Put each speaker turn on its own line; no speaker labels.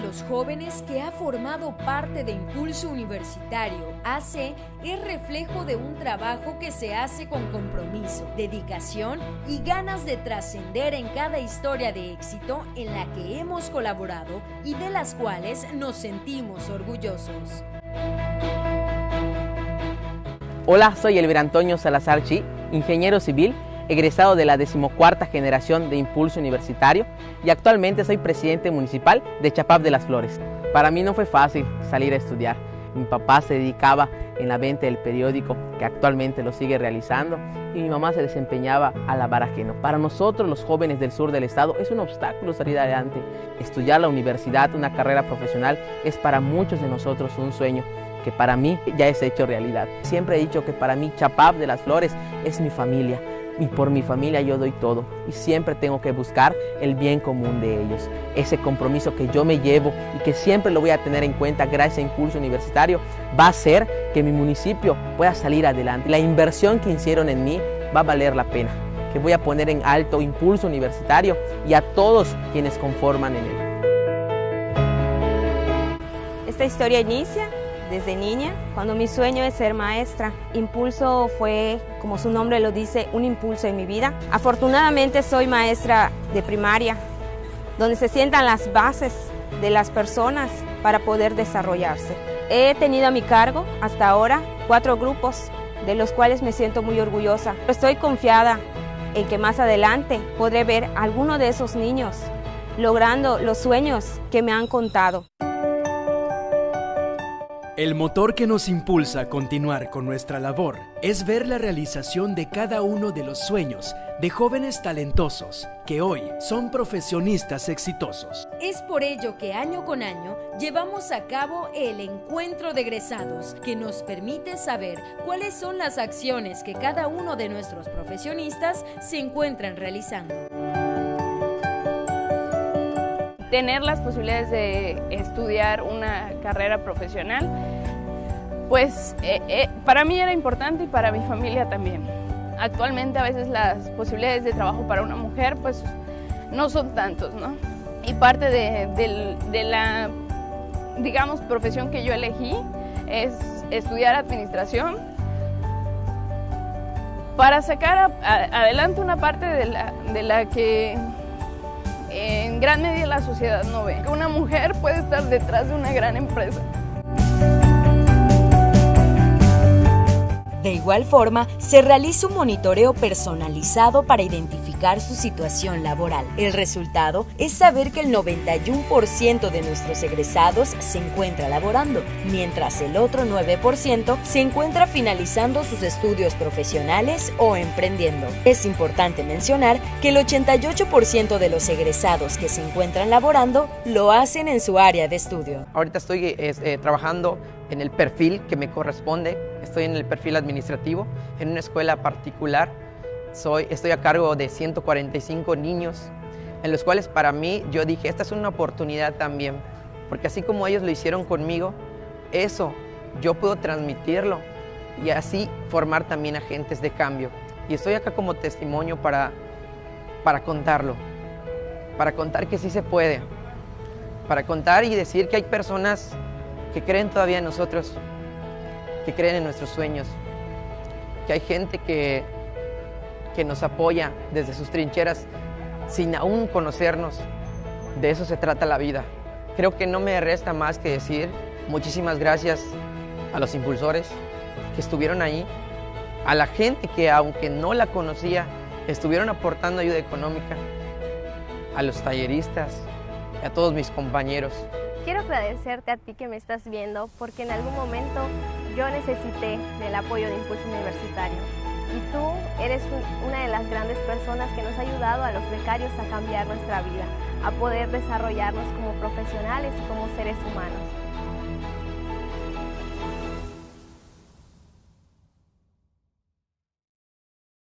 los jóvenes que ha formado parte de Impulso Universitario AC es reflejo de un trabajo que se hace con compromiso, dedicación y ganas de trascender en cada historia de éxito en la que hemos colaborado y de las cuales nos sentimos orgullosos.
Hola, soy Elber Antonio Salazar Chi, ingeniero civil, egresado de la 14ª generación de Impulso Universitario y actualmente soy presidente municipal de Chapap de las Flores. Para mí no fue fácil salir a estudiar. Mi papá se dedicaba en la venta del periódico, que actualmente lo sigue realizando, y mi mamá se desempeñaba a lavar ajeno. Para nosotros, los jóvenes del sur del estado, es un obstáculo salir adelante. Estudiar la universidad, una carrera profesional, es para muchos de nosotros un sueño que para mí ya es hecho realidad. Siempre he dicho que para mí Chapap de las Flores es mi familia. Y por mi familia yo doy todo y siempre tengo que buscar el bien común de ellos. Ese compromiso que yo me llevo y que siempre lo voy a tener en cuenta gracias a Impulso Universitario va a hacer que mi municipio pueda salir adelante. La inversión que hicieron en mí va a valer la pena, que voy a poner en alto Impulso Universitario y a todos quienes conforman en él.
Esta historia inicia desde niña, cuando mi sueño es ser maestra. Impulso fue, como su nombre lo dice, un impulso en mi vida. Afortunadamente soy maestra de primaria, donde se sientan las bases de las personas para poder desarrollarse. He tenido a mi cargo hasta ahora 4 grupos, de los cuales me siento muy orgullosa. Estoy confiada en que más adelante podré ver a alguno de esos niños logrando los sueños que me han contado.
El motor que nos impulsa a continuar con nuestra labor es ver la realización de cada uno de los sueños de jóvenes talentosos que hoy son profesionistas exitosos.
Es por ello que año con año llevamos a cabo el Encuentro de Egresados, que nos permite saber cuáles son las acciones que cada uno de nuestros profesionistas se encuentran realizando.
Tener las posibilidades de estudiar una carrera profesional, pues para mí era importante y para mi familia también. Actualmente a veces las posibilidades de trabajo para una mujer pues no son tantos, ¿no? Y parte de la, digamos, profesión que yo elegí es estudiar administración para sacar adelante una parte de la que en gran medida la sociedad no ve. Una mujer puede estar detrás de una gran empresa.
De igual forma, se realiza un monitoreo personalizado para identificar su situación laboral. El resultado es saber que el 91% de nuestros egresados se encuentra laborando, mientras el otro 9% se encuentra finalizando sus estudios profesionales o emprendiendo. Es importante mencionar que el 88% de los egresados que se encuentran laborando lo hacen en su área de estudio.
Ahorita estoy trabajando en el perfil que me corresponde. Estoy en el perfil administrativo, en una escuela particular. Estoy a cargo de 145 niños, en los cuales para mí yo dije, esta es una oportunidad también, porque así como ellos lo hicieron conmigo, eso yo puedo transmitirlo y así formar también agentes de cambio. Y estoy acá como testimonio para contarlo, para contar que sí se puede, para contar y decir que hay personas que creen todavía en nosotros, que creen en nuestros sueños, que hay gente que nos apoya desde sus trincheras sin aún conocernos. De eso se trata la vida. Creo que no me resta más que decir muchísimas gracias a los impulsores que estuvieron ahí, a la gente que aunque no la conocía, estuvieron aportando ayuda económica, a los talleristas y a todos mis compañeros.
Quiero agradecerte a ti que me estás viendo porque en algún momento yo necesité del apoyo de Impulso Universitario y tú eres una de las grandes personas que nos ha ayudado a los becarios a cambiar nuestra vida, a poder desarrollarnos como profesionales y como seres humanos.